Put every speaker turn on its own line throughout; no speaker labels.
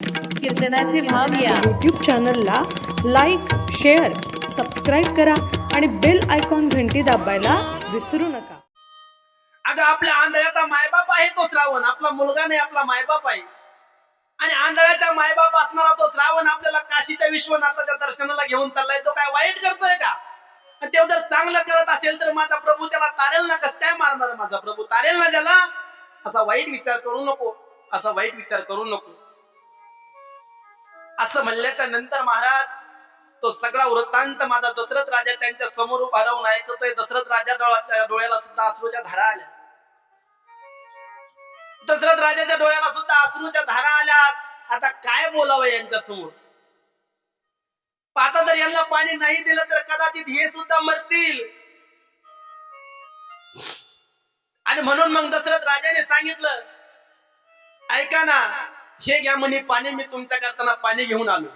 कीर्तनाचे भाव या
यूट्यूब चॅनलला लाईक, शेअर, सबस्क्राईब करा आणि बेल आयकॉन घंटी दाबायला विसरू नका.
अगं आपल्या आंधळ्याचा मायबाप आहे तो श्रावण, आपला मुलगा नाही, आपला मायबाप आहे. आणि आंधळ्याचा मायबाप असणारा तो श्रावण आपल्याला काशीच्या विश्वनाथाच्या दर्शनाला घेऊन चाललाय. तो काय वाईट करतोय का? आणि ते जर चांगलं करत असेल तर माझा प्रभू त्याला तारेल ना. कसं काय मारणार माझा प्रभू? तारेल ना त्याला. असा वाईट विचार करू नको, असा वाईट विचार करू नको. असं म्हणल्याच्या नंतर महाराज तो सगळा वृत्तांत माझा दशरथ राजा त्यांच्या समोर उभा राहून ऐकतोय. दशरथ राजाच्या डोळ्याला सुद्धा अश्रूच्या धारा आल्या. दशरथ राजाच्या डोळ्याला सुद्धा अश्रूच्या धारा आल्यात. आता काय बोलावं यांच्या समोर? आता जर यांना पाणी नाही दिलं तर कदाचित हे सुद्धा मरतील. आणि म्हणून मग दशरथ राजाने सांगितलं, ऐका ना, हे घ्या म्हणे पाणी, मी तुमच्या करताना पाणी घेऊन आलो.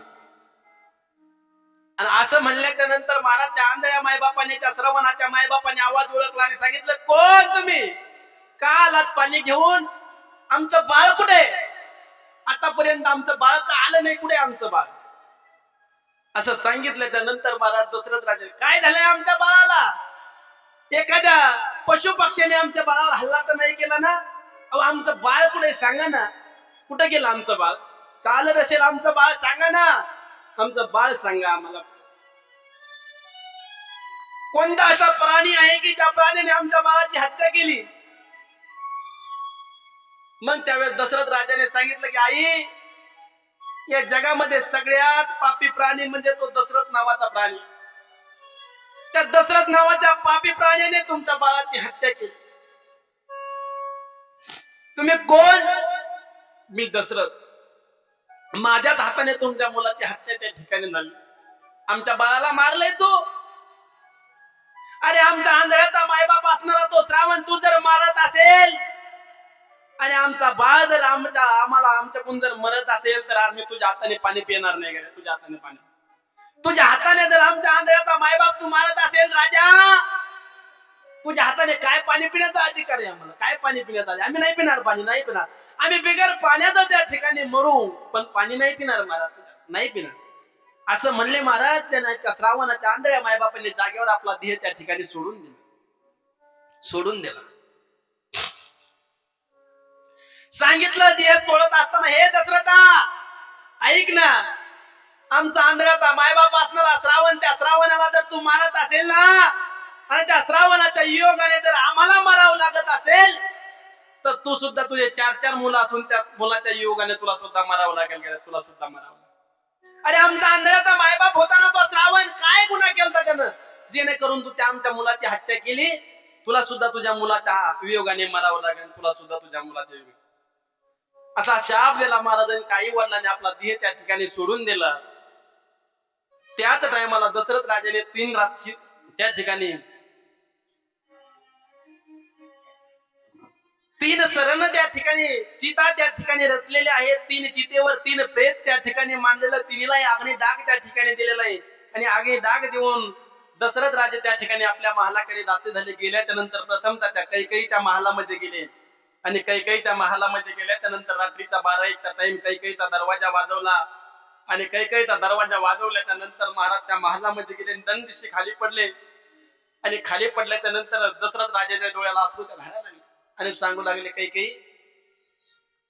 आणि असं म्हणल्याच्या नंतर महाराज त्या आंधळ्या मायबापाने, त्या श्रवणाच्या मायबापाने आवाज ओळखला आणि सांगितलं, कोण तुम्ही? का आलात पाणी घेऊन? आमचं बाळ कुठे? आतापर्यंत आमचं बाळ का आलं नाही, कुठे आमचं बाळ? असं सांगितल्याच्या नंतर महाराज दशरथ राजे, काय झालंय आमच्या बाळाला? एखाद्या पशु पक्ष्याने आमच्या बाळावर हल्ला तर नाही केला ना? अहो आमचं बाळ कुठे सांगा ना, कुठे गेलं आमचं बाळ? काल नसेल आमचं बाळ, सांगा ना, आमचं बाळ सांगा आम्हाला. कोणता असा प्राणी आहे की त्या प्राण्याने आमच्या बाळाची हत्या केली? मग त्यावेळेस दशरथ राजाने सांगितलं की आई, या जगामध्ये सगळ्यात पापी प्राणी म्हणजे तो दशरथ नावाचा प्राणी. त्या दशरथ नावाच्या पापी प्राण्याने तुमच्या बाळाची हत्या केली. तुम्ही कोण? मी दशरथ. माझ्याच हाताने तुमच्या मुलाची हत्या त्या ठिकाणी झाली. आमच्या बाळाला मारलंय तू? अरे आमचा आंधळ्याचा मायबाप असणारा तो श्रावण तू जर मारत असेल आणि आमचा बाळ जर आमच्याकडून जर मरत असेल तर आम्ही तुझ्या हाताने पाणी पिणार नाही गड्या. तुझ्या हाताने पाणी, तुझ्या हाताने जर आमच्या आंधळ्याचा मायबाप तू मारत असेल राजा, तुझ्या हाताने काय पाणी पिण्याचा अधिकार आहे आम्हाला? काय पाणी पिण्याचा? आम्ही नाही पिणार पाणी, नाही पिणार. आम्ही बिगर पाण्याचा त्या ठिकाणी मरू, पण पाणी नाही पिणार महाराज, नाही पिणार. असं म्हणले महाराज. त्या श्रावणाच्या आंधळ्या मायबापाने जागेवर आपला देह त्या ठिकाणी सोडून दिला. सांगितलं देह सोडत असताना, हे दशरथा ऐक ना, आमचा आंधळ्याचा मायबाप असणारा श्रावण, त्या श्रावणाला जर तू मारत असेल ना, आणि त्या श्रावणाच्या योगाने जर आम्हाला मारावं लागत असेल तर तू सुद्धा, तुझे 4 मुलं असून त्या मुलाच्या योगाने तुला सुद्धा मारावं लागेल, तुला सुद्धा मारावं लागेल. अरे आमचा आंधळ्याचा मायबाप होता ना तो श्रावण, काय गुन्हा केला त्यानं जेणेकरून तू त्या आमच्या मुलाची हत्या केली? तुला सुद्धा तुझ्या मुलाच्या वियोगाने मारावं लागेल, तुला सुद्धा तुझ्या मुलाच्या वियोग. असा शाप दिला महाराजांनी. काही वडिलांनी आपला देह त्या ठिकाणी सोडून दिला. त्याच टायमाला दशरथ राजाने 3 रात्री त्या ठिकाणी 3 सरण त्या ठिकाणी चिता त्या ठिकाणी रचलेल्या आहेत. 3 चितेवर 3 प्रेत त्या ठिकाणी मांडलेलं, तिन्हीलाही अग्नी डाग त्या ठिकाणी दिलेला आहे. आणि अग्नी डाग देऊन दशरथ राजे त्या ठिकाणी आपल्या महालाकडे जाते झाले. गेल्याच्या नंतर प्रथमतः त्या कैकेयीच्या महालामध्ये गेले. आणि कैकेयीच्या महालामध्ये गेल्याच्या नंतर रात्रीचा 12-1चा टाइम कैकेयीचा दरवाजा वाजवला. आणि कैकेयीचा दरवाजा वाजवल्याच्या नंतर महाराज त्या महालामध्ये गेले. दंडदिशी खाली पडले. आणि खाली पडल्याच्या नंतर दशरथ राजाच्या डोळ्याला अश्रूच्या धारा लागल्या आणि सांगू लागले, कैकेयी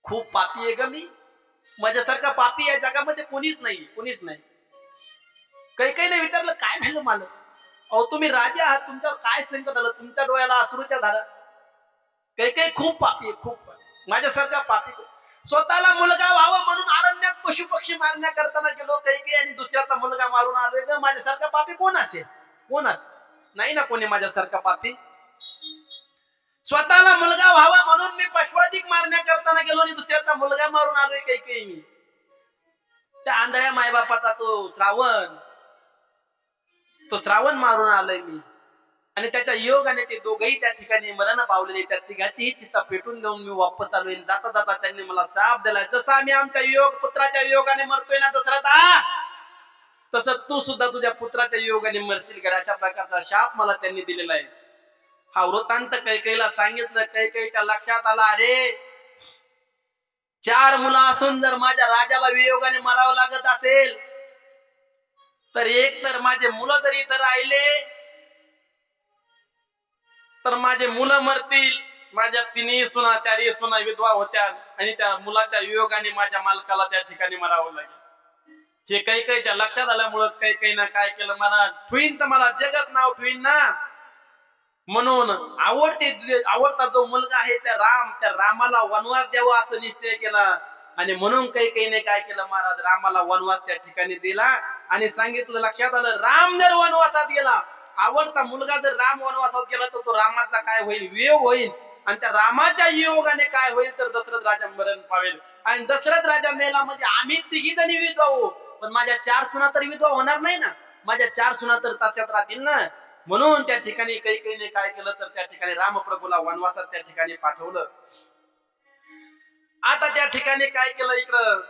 खूप पापी आहे ग मी. माझ्यासारखा पापी या जगामध्ये कोणीच नाही, कोणीच नाही. कैकेयीने विचारलं, काय झालं मालक? अहो तुम्ही राजे आहात, तुमच्यावर काय संकट आलं? तुमच्या डोळ्याला अश्रूच्या धारा. कैकेयी खूप पापी आहे, खूप. माझ्यासारखा पापी, स्वतःला मुलगा व्हावं म्हणून अरण्यात पशु पक्षी मारण्या करताना गेलो कैकेयी, आणि दुसऱ्याचा मुलगा मारून आलोय ग. माझ्यासारखा पापी कोण असेल? कोण असेल? नाही ना कोणी माझ्यासारखा पापी. स्वतःला मुलगा व्हावा म्हणून मी पशुआधिक मारण्या करताना गेलो आणि दुसऱ्याचा मुलगा मारून आलोय कैकेयी मी. त्या आंधळ्या मायबापाचा तो श्रावण मारून आलोय मी. आणि त्याच्या योगाने ते दोघही त्या ठिकाणी मरण पावलेले. त्या तिघाचीही चित्ता पेटून देऊन मी वापस आलोय. जाता जाता त्यांनी मला शाप दिलाय, जसं आम्ही आमच्या पुत्राच्या योगाने मरतोय ना दशरथा, तसं तू सुद्धा तुझ्या पुत्राच्या योगाने मरशील का, अशा प्रकारचा शाप मला त्यांनी दिलेला आहे. हा वृत्तांत कैकेयीला सांगितलं. कैकेयीच्या लक्षात आला, अरे 4 मुलं असून जर माझ्या राजाला वियोगाने मरावं लागत असेल तर एक तर माझे मुलं तरी इथं राहिले तर माझे मुलं मरतील, माझ्या तिन्ही सुना 4 सुना विधवा होत्या आणि त्या मुलाच्या वियोगाने माझ्या मालकाला त्या ठिकाणी मरावं लागेल. हे काही काहीच्या लक्षात आल्यामुळं काही काही ना काय केलं, मला ठुईन तर मला जगत नाव ठुईन ना. म्हणून आवडता जो मुलगा आहे त्या रामाला वनवास द्यावा असं निश्चय केला. आणि म्हणून काही काही ने काय केलं, महाराज रामाला वनवास त्या ठिकाणी दिला आणि सांगितलं, लक्षात आलं, राम जर वनवासात गेला, आवडता मुलगा जर राम वनवासात गेला तर तो रामाचा काय होईल, वियोग होईल. आणि त्या रामाच्या योगाने काय होईल तर दशरथ राजा मरण पावेल. आणि दशरथ राजा मेला म्हणजे आम्ही तिघी जणी विधवा होऊ, पण माझ्या 4 सुना तर विधवा होणार नाही ना, माझ्या 4 सुना तर तशाच राहतील ना. म्हणून त्या ठिकाणी काही काहीने काय केलं तर त्या ठिकाणी रामप्रभूला वनवासात त्या ठिकाणी पाठवलं. आता त्या ठिकाणी काय केलं, इकडं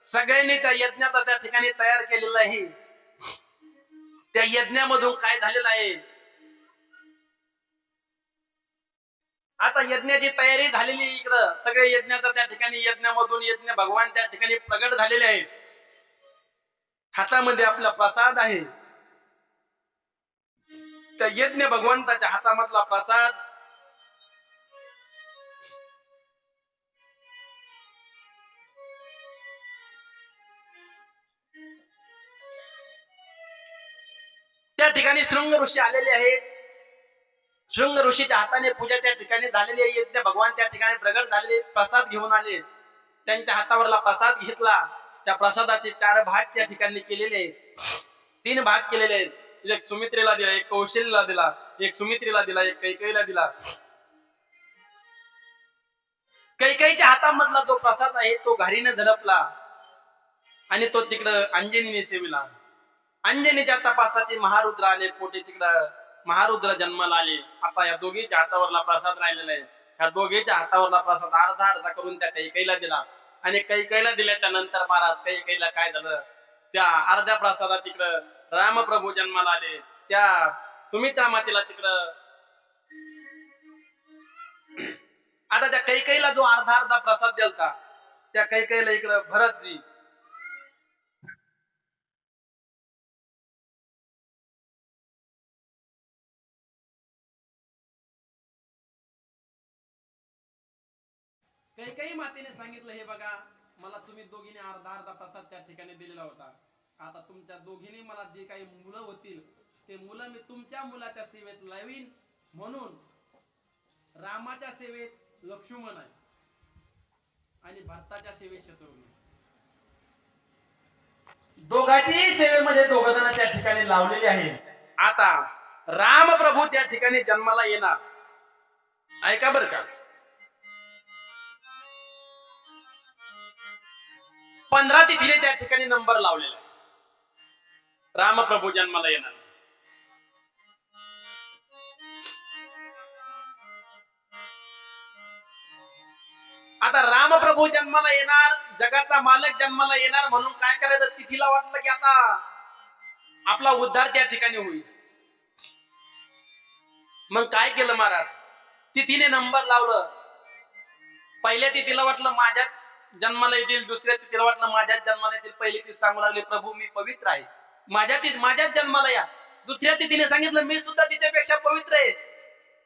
सगळ्यांनी त्या यज्ञाचा त्या ठिकाणी तयार केलेला आहे. त्या यज्ञामधून काय झालेलं आहे, आता यज्ञाची तयारी झालेली, इकडं सगळे यज्ञाचा त्या ठिकाणी यज्ञामधून यज्ञ भगवान त्या ठिकाणी प्रगट झालेले आहेत. हातामध्ये आपला प्रसाद आहे, त्या यज्ञ भगवंताच्या हातामधला प्रसाद त्या ठिकाणी शृंग ऋषी आलेले आहेत. शृंग ऋषीच्या हाताने पूजा त्या ठिकाणी झालेली आहे. यज्ञ भगवान त्या ठिकाणी प्रगट झालेले, प्रसाद घेऊन आले. त्यांच्या हातावरला प्रसाद घेतला. त्या प्रसादाचे 4 भाग त्या ठिकाणी केलेले आहेत. 3 भाग केलेले आहेत. एक सुमित्रेला दिला, एक कौशल्यला दिला, एक सुमित्रेला दिला, एक कैकेयीला दिला. कैकेयीच्या हातामधला जो प्रसाद आहे तो घारीने झडपला आणि तो तिकडं अंजनीने सेविला. अंजनीच्या तपासाठी महारुद्र आले पोटी, तिकडं महारुद्र जन्माला आले. आता या दोघीच्या हातावरला प्रसाद राहिलेला आहे. ह्या दोघीच्या हातावरला प्रसाद अर्धा अर्धा करून त्या कैकेयीला दिला. आणि कैकेयीला दिल्याच्या नंतर महाराज कैकेयीला काय झालं, त्या अर्ध्या प्रसादात तिकडं रामप्रभू जन्माला आले. त्या सुमित्रा मातेला तिकडं आता त्या कैकेयीला जो अर्धा अर्धा प्रसाद दिलता, त्या कैकेयीला इकडं भरतजी कैकेयी मातेने सांगितलं, हे बघा, मला तुम्ही दोघींनी अर्धा अर्धा प्रसाद त्या ठिकाणी दिलेला होता. आता तुमच्या दोघींनी मला जे काही मुलं होतील ते मुलं मी तुमच्या मुलाच्या सेवेत लावीन. म्हणून रामाच्या सेवेत लक्ष्मण आहे आणि भरताच्या सेवेत शत्रुघ्न. दोघांची सेवेमध्ये दोघजण त्या ठिकाणी लावलेले आहेत. आता रामप्रभू त्या ठिकाणी जन्माला येणार, ऐका बर का. 15 तिथीने त्या ठिकाणी नंबर लावलेला आहे. रामप्रभू जन्माला येणार. आता रामप्रभू जन्माला येणार, जगाचा मालक जन्माला येणार, म्हणून काय करायचं, तिथीला वाटलं की आता आपला उद्धार त्या ठिकाणी होईल. मग काय केलं महाराज, तिथीने नंबर लावलं. पहिल्या तिथीला वाटलं माझ्या जन्माला येतील, दुसऱ्या तिथीला वाटलं माझ्याच जन्माला येतील. पहिली तिथी सांगू लागले, प्रभू मी पवित्र आहे, माझ्याच जन्माला या. दुसऱ्या तिथीने सांगितलं मी सुद्धा तिच्यापेक्षा पवित्र आहे,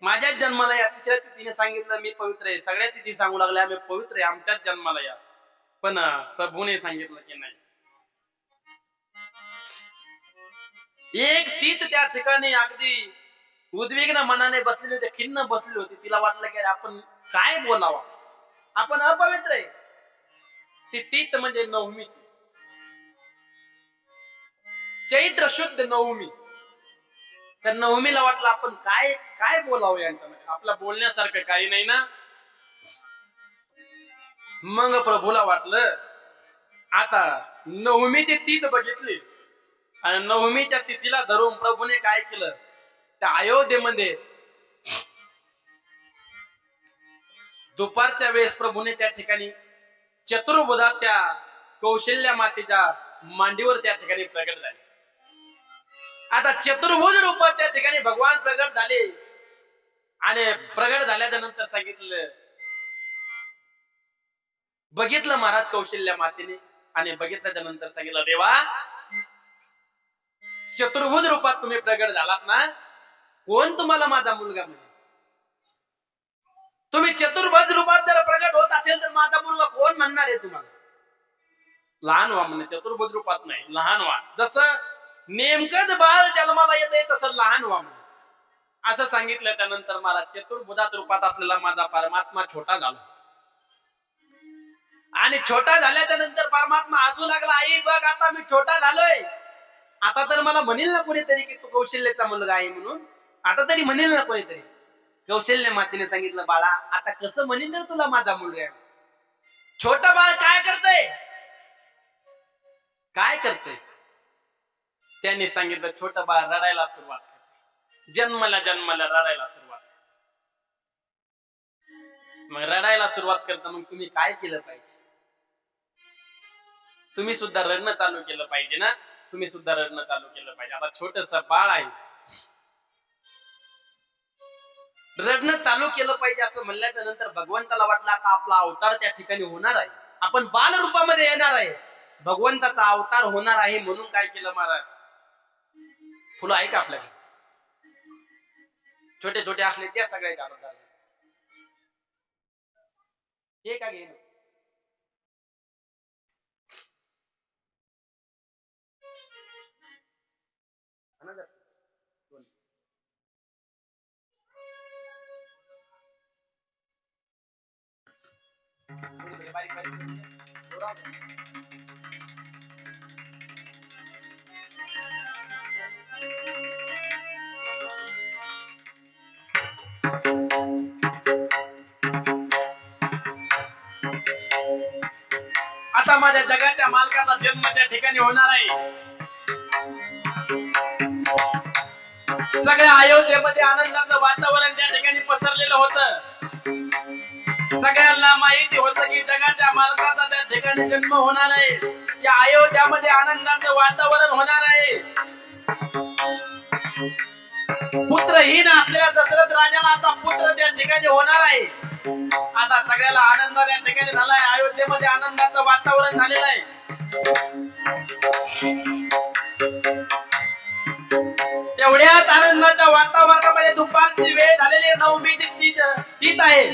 माझ्याच जन्माला या. तिसऱ्या तिथीने सांगितलं मी पवित्र आहे. सगळ्या तिथी सांगू लागल्या आम्ही पवित्र आहे, आमच्याच जन्माला या. पण प्रभूने सांगितलं की नाही. एक तीच त्या ठिकाणी अगदी उद्विग्न मनाने बसलेली होती, खिन्न बसलेली होती. तिला वाटलं की आपण काय बोलावा, आपण अपवित्र आहे. ती तीत म्हणजे नवमीची, चैत्र शुद्ध नवमी. तर नवमीला वाटलं आपण काय काय बोलावं यांच्यामध्ये, आपल्या बोलण्यासारखं काही नाही ना. मग प्रभूला वाटलं आता नवमीची तीत बघितली आणि नवमीच्या तिथीला धरून प्रभूने काय केलं, त्या अयोध्येमध्ये दुपारच्या वेळेस प्रभूने त्या ठिकाणी चतुर्भुजात त्या कौशल्या मातेच्या मांडीवर त्या ठिकाणी प्रगट झाले. आता चतुर्भुज रूपात त्या ठिकाणी भगवान प्रगट झाले आणि प्रगट झाल्याच्या नंतर सांगितलं बघितलं महाराज कौशल्या मातेने आणि बघितल्याच्या नंतर सांगितलं, देवा चतुर्भुज रूपात तुम्ही प्रगट झालात ना, कोण तुम्हाला माझा मुलगा म्हणे? तुम्ही चतुर्भुज रूपात जर प्रगट होत असेल तर माझा मुलगा कोण म्हणणार आहे तुम्हाला? लहान व्हा म्हणे, चतुर्भुज रूपात नाही, लहान व्हा. जसं नेमकंच बाळ जन्माला येते तसं लहान व्हा म्हणे. असं सांगितलं. त्यानंतर मला चतुर्भुजात रूपात असलेला माझा परमात्मा छोटा झाला आणि छोटा झाल्याच्या नंतर परमात्मा हसू लागला, आई बघ आता मी छोटा झालोय, आता तर मला म्हणेल ना कोणीतरी की तू कौशल्याचा मुलगा आहे म्हणून, आता तरी म्हणेल ना कोणीतरी. कौशल्य मातेने सांगितलं, बाळा आता कसं म्हणेल ना तुला माझा मुलगा आहे? छोटा बाळ काय करतय, काय करतय? त्यांनी सांगितलं, छोटं बाळ रडायला सुरुवात करते, जन्माला रडायला सुरुवात. मग रडायला सुरुवात करता मग तुम्ही काय केलं पाहिजे? तुम्ही सुद्धा रडणं चालू केलं पाहिजे ना, तुम्ही सुद्धा रडणं चालू केलं पाहिजे. आता छोटस बाळ आहे, रडणं चालू केलं पाहिजे असं म्हणल्याच्या नंतर भगवंताला वाटलं आता आपला अवतार त्या ठिकाणी होणार आहे, आपण बाल रूपामध्ये येणार आहे, भगवंताचा अवतार होणार आहे. म्हणून काय केलं महाराज? फुलं आहे का आपल्याकडे? छोटे छोटे असले त्या सगळे काढतात. हे का घे बारीक आता माझ्या जगाच्या मालकाचा जन्म त्या ठिकाणी होणार आहे. सगळ्या अयोध्येमध्ये आनंदाचं वातावरण त्या ठिकाणी पसरलेलं होतं. सगळ्यांना माहिती होतं की जगाच्या मालकाचा त्या ठिकाणी जन्म होणार आहे, या अयोध्यामध्ये आनंदाचं वातावरण होणार आहे. पुत्रहीन असलेल्या दशरथ राजाला आता पुत्र त्या ठिकाणी होणार आहे, असा सगळ्याला आनंद त्या ठिकाणी झालाय. अयोध्येमध्ये आनंदाचं वातावरण झालेलं आहे. तेवढ्याच आनंदाच्या वातावरणामध्ये दुपारची वेळ झालेली, नवमीची तीत आहे,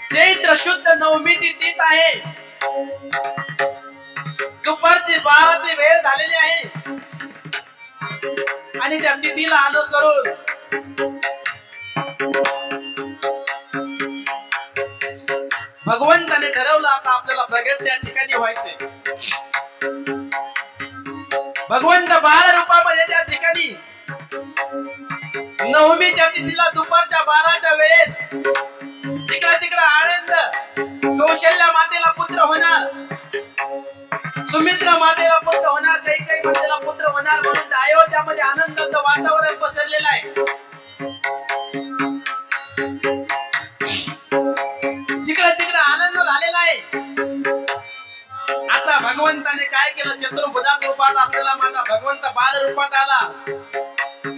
चैत्र शुद्ध नवमीची तीत आहे, दुपारची 12ची वेळ झालेली आहे. आणि त्या तिथीला अनुसरून भगवंताने ठरवलं आता आपल्याला प्रगट त्या ठिकाणी व्हायचंय. भगवंत बाळ रूपामध्ये त्या ठिकाणी नवमीच्या तिथीला दुपारच्या 12च्या वेळेस जिकडे तिकडे आनंद. कौशल्या मातेला पुत्र होणार, सुमित्रा मातेला पुत्र होणार, कैकेयी मातेला पुत्र होणार, म्हणून अयोध्यामध्ये आनंदाचं वातावरण पसरलेलं आहे. जिकडे तिकडे आनंद झालेला आहे. आता भगवंताने काय केलं? चतुर्भुजात रूपात असलेला माझा भगवंत बाल रूपात आला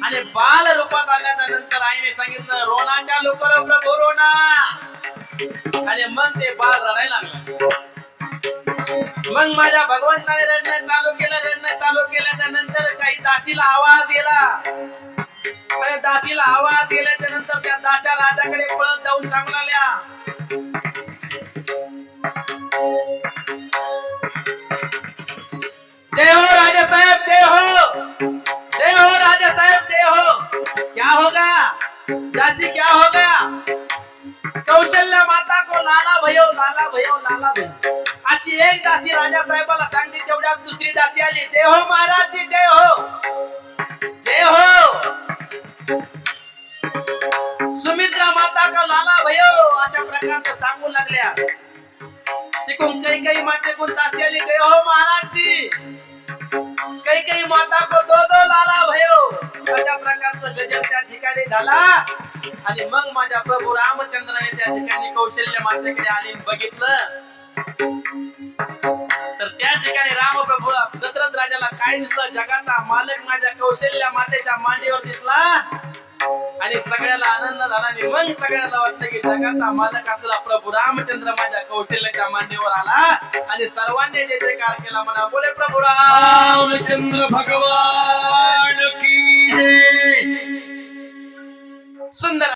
आणि बाल रूपात आल्याच्या नंतर आईने सांगितलं, रोणाच्या लोकर प्रभू रोणा. आणि मग ते बाल रडायला लागलं. मग माझ्या भगवंताने रडणं चालू केलं. रडणं चालू केल्याच्या नंतर काही दासीला आवाज गेला आणि दासीला आवाज गेल्याच्या नंतर त्या दास्या राजाकडे पळत जाऊन सांगू लागल्या, जय हो राजा साहेब, जय हो, जय हो राजा साहेब, जय हो. क्या होगा दासी, क्या हो गया? कौशल्या माता को लाला भयो, लाला भयो, लाला भयो. अशी एक दासी राजा साहेबाला सांगते, तेवढ्यात दुसरी दासी आली, जय हो महाराज जी, जय हो, जय हो. सुमित्रा माता का लाला भयो अशा प्रकारचे सांगू लागल्या. तिकडून कैकेयी मातेकडून दासी आली, जय हो महाराज जी. कैकेयी माता को दो दो लाला भयो. अशा प्रकारचं गजर त्या ठिकाणी झाला. आणि मग माझ्या प्रभू रामचंद्राने त्या ठिकाणी कौशल्य मातेकडे आली, बघितलं तर त्या ठिकाणी रामप्रभू दशरथ राजाला काय दिसलं? जगाचा मालक माझ्या कौशल्या मातेच्या मांडीवर दिसला. आणि सगळ्याला आनंद झाला आणि मग सगळ्याला वाटलं की जगाचा मालक असला प्रभू रामचंद्र माझ्या कौशल्याच्या मांडीवर आला आणि सर्वांनी जय जयकार केला म्हणा बोले प्रभू
रामचंद्र भगवान की जय.
सुंदर